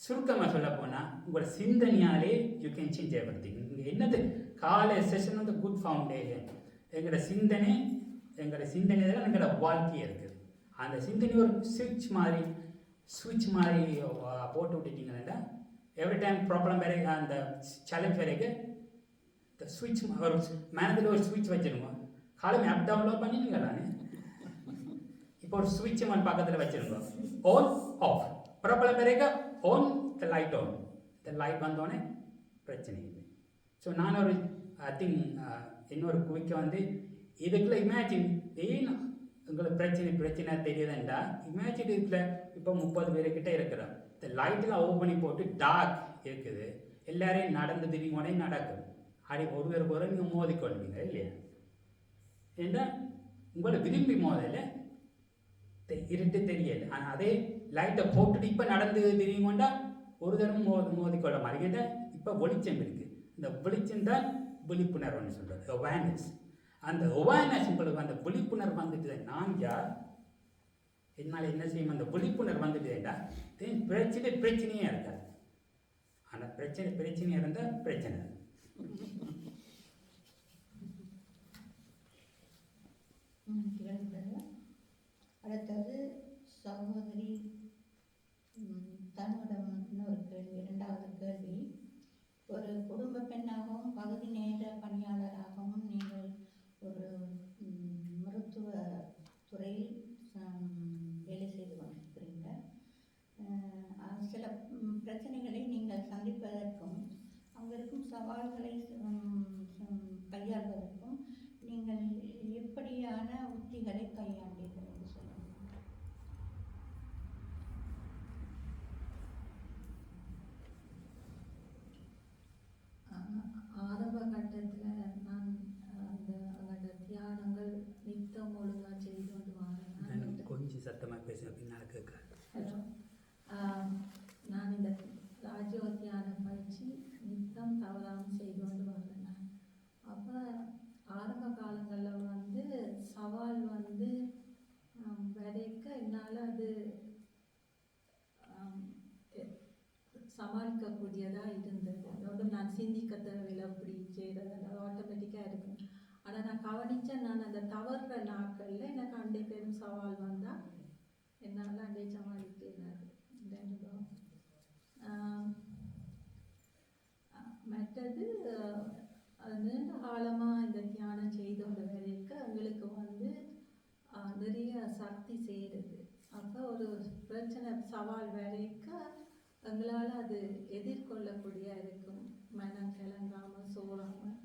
சுருக்கமாக சொல்ல போனால் உங்களோட சிந்தனையாலே you can change everything. இங்கே என்னது காலை செஷன் வந்து குட் ஃபவுண்டேஷன். எங்களோட சிந்தனை தான் எங்களோட வாழ்க்கையே இருக்குது. அந்த சிந்தனை ஒரு சுவிட்ச் மாதிரி போட்டு விட்டுட்டீங்கன்னா எவ்ரி டைம் ப்ராப்ளம் வரைக்கும் அந்த சேலஞ்ச் வரைக்கும் இந்த சுவிட்ச் ஒரு மனதில் ஒரு சுவிட்ச் வச்சுருங்க. காலையில் ஆப் டவுன்லோட் பண்ணிடுங்களானே. இப்போ ஒரு சுவிட்ச் பக்கத்தில் வச்சுருங்க, ஆன் ஆஃப். ப்ராப்ளம் வரைக்கும் on the light, on the light வந்தோடனே பிரச்சனை இல்லை. ஸோ நான் ஒரு ஐ திங்க் இன்னொரு குவிக்க வந்து இதுக்குள்ள இமேஜின் ஏன் உங்களுக்கு பிரச்சனை தெரியுதுண்டா, இமேஜின் இதில் இப்போ 30 பேருக்கிட்ட இருக்கிறோம். இந்த லைட்டெலாம் ஓப்பன் பண்ணி போட்டு டார்க் இருக்குது, எல்லாரையும் நடந்து திடீர்னு நடக்கும். ஒருவர் நீங்கள் மோதிக்கொள்வீங்க இல்லையா? ஏன்னா உங்களை விரும்பி மோதல இருட்டு தெரியல. ஆனால் அதே லைட்டை போட்டுட்டு இப்போ நடந்து திடீர்னு ஒரு தரம் மோதிக்கொள்ள மாதிரி கேட்டால் இப்போ வெளிச்சம் இருக்குது. இந்த வெளிச்சம் தான் விழிப்புணர்வுன்னு சொல்கிறது, அவேர்னஸ். அந்த அவேர்னஸ் உங்களுக்கு அந்த விழிப்புணர்வு வந்துட்டு நான் யார், என்னால் என்ன செய்யும், அந்த விழிப்புணர்வு வந்துட்டுடா பிரச்சனையே இருக்காது. ஆனால் பிரச்சனையாக இருந்தால் பிரச்சனை. அடுத்தது சகோதரி தன்னிடம் இன்னொரு கேள்வி, இரண்டாவது கேள்வி. ஒரு குடும்ப பெண்ணாகவும் பகுதி நேர பணியாளராகவும் நீங்கள் ஒரு மருத்துவ துறையில் வேலை செய்து கொண்டிருக்கிறீங்க. சில பிரச்சனைகளை நீங்கள் சந்திப்பதற்கும் அங்கே இருக்கும் சவால்களை கையாள்வதற்கும் நீங்கள் நான் சிந்திக்க தேவையில்லை அப்படி செய்கிறது, அது ஆட்டோமேட்டிக்காக இருக்கும். ஆனால் நான் கவனித்தேன், நான் அந்த தவறுற நாட்களில் எனக்கு அண்டை பெரும் சவால் வந்தால் என்னால் அண்டை சமாளிக்கிறாரு. மற்றது நீண்ட காலமாக இந்த தியானம் செய்து கொண்டு வரைக்கும் எங்களுக்கு வந்து நிறைய சக்தி சேருது. அப்போ ஒரு பிரச்சனை சவால் வரைக்கும் எங்களால் அது எதிர்கொள்ளக்கூடிய இருக்கும், மனம் கிளங்காமல் சோறாமல்.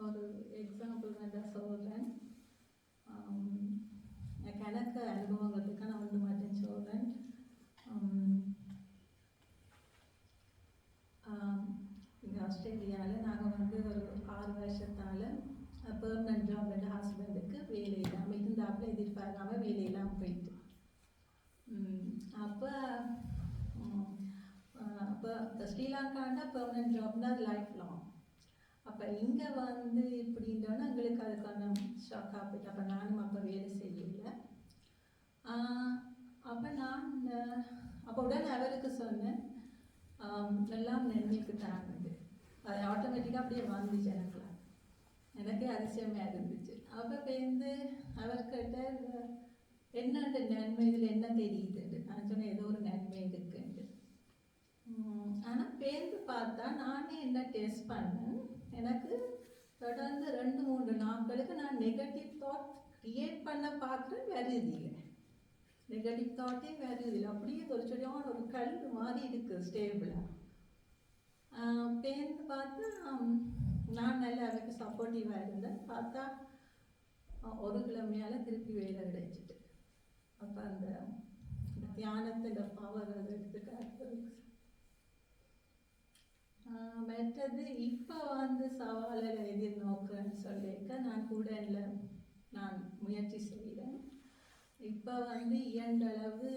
ஒரு எக்ஸாம்பிள் வேண்டாம் சொல்கிறேன், எனக்கு அனுபவங்களுக்காக நான் வந்து மட்டும் சொல்கிறேன். இங்கே ஆஸ்திரேலியாவில் நாங்கள் வந்து ஒரு 6 வருஷத்தால் பெர்மனன்ட் ஜாப் என் ஹஸ்பண்டுக்கு வேலை இல்லாமல் இருந்தாப்புல எதிர்பார்க்காம வேலை இல்லாமல் போயிட்டு. அப்போ ஸ்ரீலங்காண்டா பெர்மனன்ட் ஜாப்னா அது லைஃப் லாங். அப்போ இங்கே வந்து இப்படின்றோன்னா எங்களுக்கு அதுக்கான ஷாக்காக போயிட்டு. அப்போ நானும் அப்போ வேலை செய்யலை. அப்போ நான் அப்போ உடனே அவருக்கு சொன்னேன், எல்லாம் நன்மைக்கு தாங்குது. அது ஆட்டோமேட்டிக்காக அப்படியே வந்துச்சு எனக்கே அதிசயமாக இருந்துச்சு. அப்போ பேருந்து அவர்கிட்ட என்னண்டு நன்மை, இதில் என்ன தெரியுதுண்டு. நான் சொன்னேன் ஏதோ ஒரு நன்மை இருக்குண்டு. ஆனால் பேருந்து பார்த்தா நானே என்ன டெஸ்ட் பண்ணேன், எனக்கு தொடர்ந்து 2-3 நாட்களுக்கு நான் நெகட்டிவ் தாட் க்ரியேட் பண்ண பார்க்குறேன், வருதில்லை. நெகட்டிவ் தாட்டே வருதில்லை. அப்படியே ஒரு சரியான ஒரு கல்வி மாதிரி இருக்குது ஸ்டேபிளாக. பேருந்து பார்த்தா நான் நல்லா அதுக்கு சப்போர்ட்டிவாக இருந்தேன். பார்த்தா 1 கிழமையால் திருப்பி வேலை கிடைச்சிட்டு. அப்போ அந்த தியானத்தில் பவர் அதை எடுத்து காட்டுறது. மற்றது இப்போ வந்து சவாலை எதிர்நோக்குன்னு சொல்லியிருக்க நான் கூட இல்லை, நான் முயற்சி செய்கிறேன். இப்போ வந்து இயன்றளவு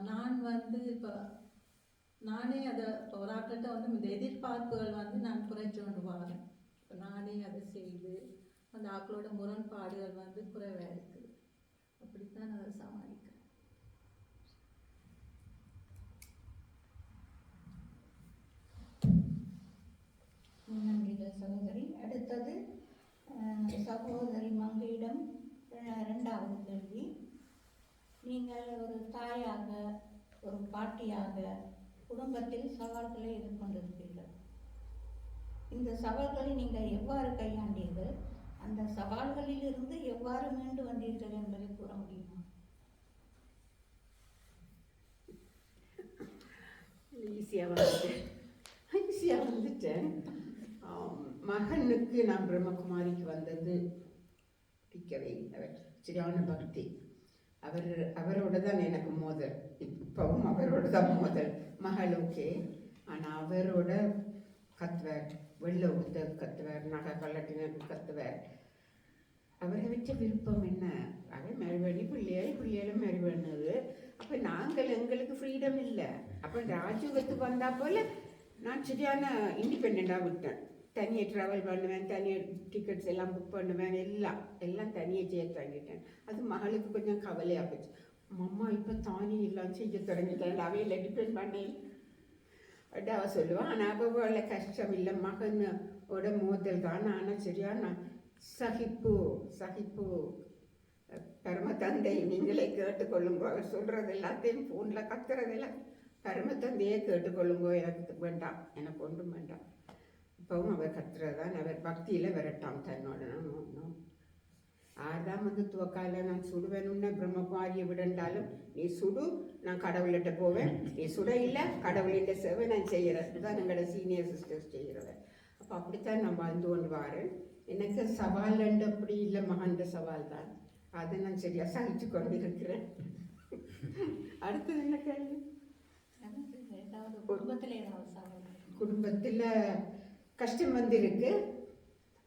நான் வந்து இப்போ நானே அதை ஒரு ஆட்கிட்ட வந்து இந்த எதிர்பார்ப்புகள் வந்து நான் குறைச்சி கொண்டு வரேன். இப்போ நானே அதை செய்து அந்த ஆக்களோட முரண்பாடுகள் வந்து குறைவாக இருக்குது. அப்படித்தான் நான் அதை சமாளிக்கிறேன். நன்றிகள் சகோதரி. அடுத்தது சகோதரி மங்கையிடம் 2வது கேள்வி. நீங்கள் ஒரு தாயாக, ஒரு பாட்டியாக குடும்பத்தில் சவால்களை எதிர்கொண்டிருப்பீர்கள். இந்த சவால்களை நீங்கள் எவ்வாறு கையாண்டீர்கள், அந்த சவால்களில் இருந்து எவ்வாறு மீண்டு வந்தீர்கள் என்பதை கூற முடியுமா? ஈஸியாக வந்துட்டேன். மகனுக்கு நான் பிரம்மகுமாரிக்கு வந்தது பிடிக்கவே அவர் சரியான பக்தி. அவரோட தான் எனக்கு மோதல். இப்பவும் அவரோட தான் மோதல். மகள் ஓகே, ஆனால் அவரோட கத்துவார், வெள்ளை உடுத்த கத்துவார், நகை கல்லட்டின கத்துவார். அவரை வச்ச விருப்பம் என்ன, அவன் மறுபடி பிள்ளைகளும் மறுபடினது. அப்போ நாங்கள் எங்களுக்கு ஃப்ரீடம் இல்லை. அப்போ ராஜுவத்து வந்தா போல் நான் சரியான இண்டிபெண்ட்டாக விட்டேன். தனியாக ட்ராவல் பண்ணுவேன், தனியாக டிக்கெட்ஸ் எல்லாம் புக் பண்ணுவேன், எல்லாம் தனியாக செய்ய தொடங்கிட்டேன். அது மகளுக்கு கொஞ்சம் கவலையாக போச்சு. அம்மா இப்போ தானே எல்லாம் செய்ய தொடங்கிட்டேன், அவையில் டிபெண்ட் பண்ணேன் அப்படி அவள் சொல்லுவான். ஆனால் அவளை கஷ்டம் இல்லை, மகனோட மோதல் தான். ஆனால் சரியான சகிப்பு பரம தந்தை நீங்களே கேட்டுக்கொள்ளுங்கோ. அவர் சொல்கிறது எல்லாத்தையும் ஃபோனில் கத்துறதெல்லாம் பரம தந்தையே கேட்டுக்கொள்ளுங்கோ, எனக்கு வேண்டாம், எனக்கு ஒன்றும் வேண்டாம். இப்பவும் அவர் கத்துறதான். அவர் பக்தியில் விரட்டான் தன்னோட. ஆர்தான் வந்து துவக்கால நான் சுடுவேணும்னா பிரம்மகுமாரியை விடண்டாலும் நீ சுடு, நான் கடவுள்கிட்ட போவேன். நீ சுட இல்லை, கடவுளின் சேவை நான் செய்கிறேன். இதுதான் எங்களோட சீனியர் சிஸ்டர்ஸ் செய்கிறவன். அப்போ அப்படித்தான் நான் வாழ்ந்து கொண்டு வரேன். எனக்கு சவால் ரெண்டு அப்படி இல்லை, மகன்ற சவால் தான். அதை நான் சரியாக சகிச்சு கொண்டு இருக்கிறேன். அடுத்தது என்ன கேள்வி? குடும்பத்தில் கஷ்டம் வந்திருக்கு.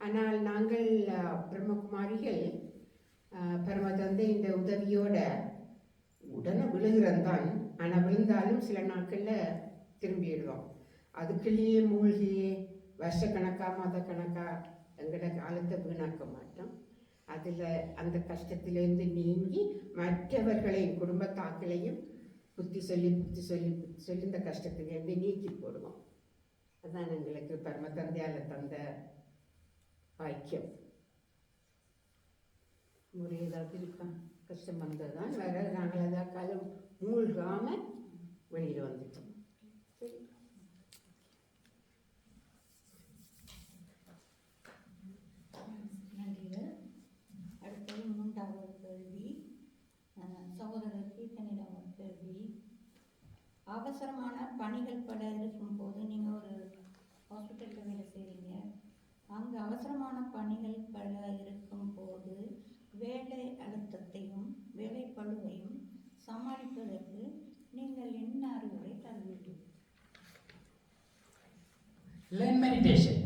ஆனால் நாங்கள் பிரம்மகுமாரிகள் பரமதந்தை இந்த உதவியோட உடனே விழுகிறோம் தான். ஆனால் விழுந்தாலும் சில நாட்களில் திரும்பிடுவோம். அதுக்குள்ளேயே மூழ்கி வருஷக்கணக்காக மாதக்கணக்காக எங்களோட காலத்தை வீணாக்க மாட்டோம். அதில் அந்த கஷ்டத்திலிருந்து நீங்கி மற்றவர்களையும் குடும்பத்தாக்களையும் புத்தி சொல்லி இந்த கஷ்டத்திலிருந்து நீக்கி போடுவோம். அதுதான் எங்களுக்கு பரம தந்தையால தந்த வாக்கியம். ஒரு ஏதாவது இருக்கா கஷ்டம் வந்ததுதான் வேற நாங்கள் அதான் காலம் மூழ்காம வெளியில் வந்துட்டோம். சரி, நன்றிகள். அடுத்தது 3வது கேள்வி, சகோதரர் கீர்த்தனிடம் ஒரு கேள்வி. அவசரமான பணிகள் பல இருக்கும்போது நீங்கள் ஒரு ஹாஸ்பிட்டலில் வேலை செய்கிறீங்க, அங்கே அவசரமான பணிகள் பல இருக்கும்போது வேலை அழுத்தத்தையும் வேலை பளுவையும் சமாளிப்பதற்கு நீங்கள் என்ன அறிவுரை தருவீர்கள்? Learn meditation.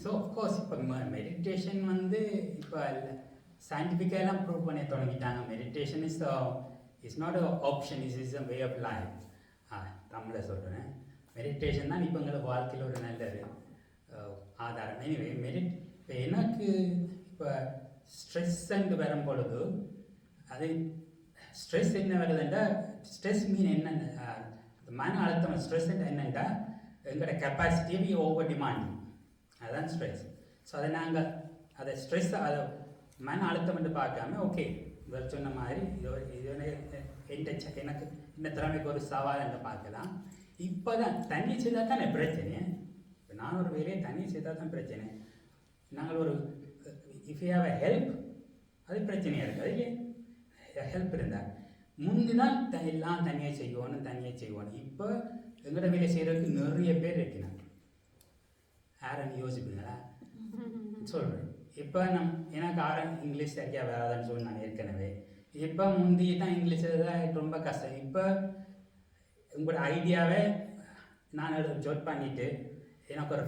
ஸோ அஃப்கோர்ஸ் இப்போ மெடிடேஷன் வந்து இப்போ சயின்டிஃபிக்கெல்லாம் ப்ரூவ் பண்ணி தொடங்கிட்டாங்க. Meditation is not a option, is a way of life. தமிழில் சொல்கிறேன், மெடிடேஷன் தான் இப்போ எங்களுக்கு வாழ்க்கையில் ஒரு நல்ல ஆதாரம். எனிவே இப்போ எனக்கு இப்போ ஸ்ட்ரெஸ்ன்னு வரும் பொழுது அது ஸ்ட்ரெஸ் என்ன வருதுன்றா, ஸ்ட்ரெஸ் மீன் என்னென்ன மன அழுத்தம். ஸ்ட்ரெஸ் என்னென்னா எங்களோட கெப்பாசிட்டியை ஓவர் டிமாண்டிங், அதுதான் ஸ்ட்ரெஸ். ஸோ அதை நாங்கள் அதை ஸ்ட்ரெஸ் அதை மன அழுத்தம் பார்க்காம ஓகே இவர் சொன்ன மாதிரி எனக்கு இந்த திறமைக்கு ஒரு சவால் என்று பார்க்கலாம். இப்போ தான் தண்ணி செய்தால் தான் பிரச்சனை. இப்போ நான் ஒரு வேலையை தண்ணி செய்தால் தான் பிரச்சனை. நாங்கள் ஒரு if you have a help அது பிரச்சனையாக இருக்குது. இல்லையே ஹெல்ப் இருந்தால் முந்தினால் எல்லாம் தனியாக செய்வோம். இப்போ எங்களோட வேலை செய்கிறதுக்கு நிறைய பேர் இருக்கிறாங்க. யாருன்னு யோசிப்பீங்களா? சொல்கிறேன். இப்போ எனக்கு இங்கிலீஷ் சரியாக வராதுன்னு சொல்லி நான் ஏற்கனவே. இப்போ முந்தி தான் இங்கிலீஷ் தான் ரொம்ப கஷ்டம். இப்போ உங்களோட ஐடியாவை நான் ஜோட் பண்ணிவிட்டு எனக்கு ஒரு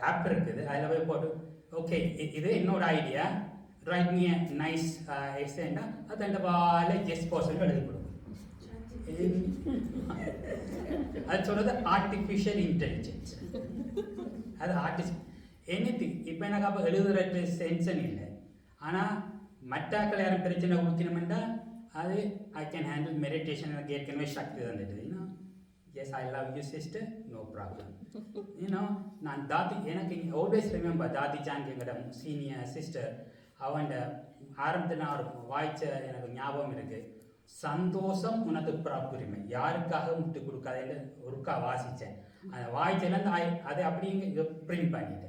ஆப் இருக்குது, அதில் போய் போட்டு ஓகே இது என்னோட ஐடியா, ரைட் மீ நைஸ் எக்ஸ்டெண்டா அது அந்த வாழை ஜெஸ்ட் பர்சன்ட் எழுதி கொடுக்கும். அது சொல்கிறது ஆர்டிஃபிஷியல் இன்டெலிஜென்ஸ். அது எனிதிங். இப்போ எனக்கு அப்போ எழுதுறது சென்சன் இல்லை. ஆனால் மற்றாக்கள் யாரும் பிரச்சனை ஊற்றினோம்னா அது ஐ கேன் ஹேண்டில். மெடிடேஷன் எனக்கு ஏற்கனவே சக்தி தந்துட்டு, yes I love you sister, no problem. நான் தாதி, எனக்கு ஆல்வேஸ் ரிமெம்பர் தாதி ஜான், எங்களோட சீனியர் சிஸ்டர், அவன் ஆரம்பத்தில் நான் ஒரு வாய்ச்ச எனக்கு ஞாபகம் இருக்குது. சந்தோஷம் உனக்கு பிராப்புரிமை, யாருக்காக விட்டு கொடுக்காதுன்னு ஒருக்கா வாசித்தேன். அந்த வாய்ச்சலேருந்து அதை அப்படியே பிரிண்ட் பண்ணிட்டேன்.